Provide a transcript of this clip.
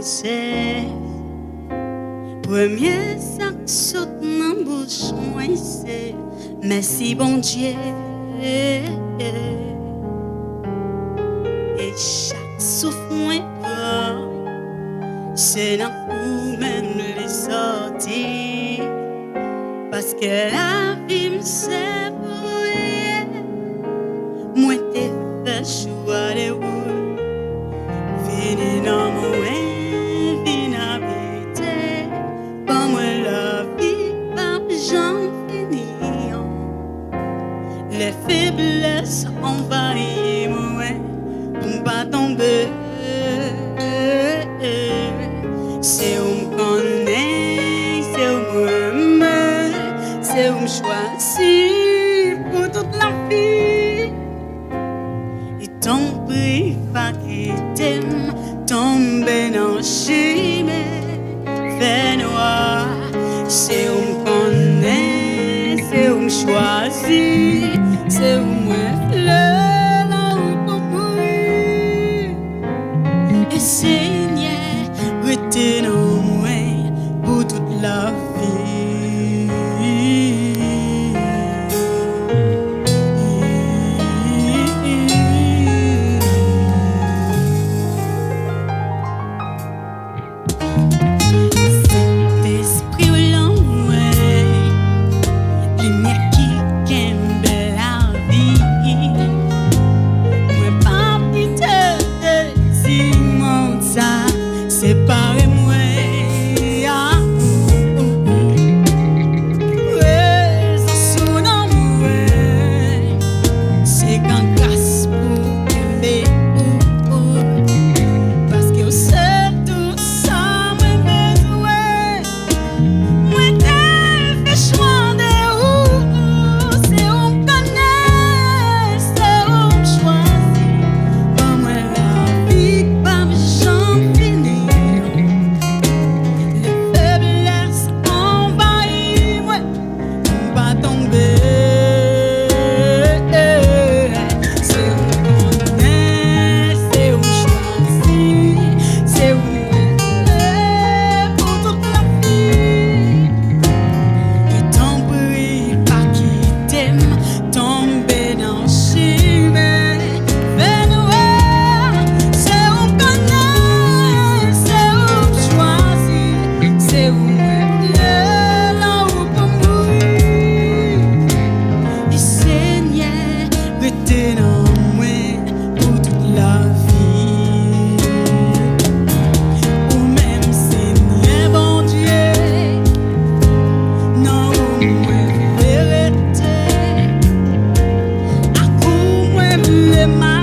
c'est premier sac saute dans bouche moi c'est merci bon Dieu et chaque souffle moi prend c'est dans où même les sorties parce que la vie me c'est pour rien moi t'ai fait choix de vous venez dans mon vine habiter pas moi la vie pas j'en finis les faiblesses envahissent moi pour pas tomber c'est où me connaît c'est où me c'est où me choisit pour toute la vie et ton prix pas quitter tomber dans chimé fait noir c'est où me connaît c'est où me choisit c'est où me fleur là où pour mourir et Seigneur retiens moi pour toute la vie Saint-Esprit ou l'envoie lumière qui kembe la vie moi pas pitié si mon ça séparez-moi c'est quand grâce pour aimer parce que c'est tout ça moi besoin moi t'ai fait choix de où c'est où me connaît c'est où me choisit pas moi la vie pas j'en finis les faiblesses envahissent moi pas tomber my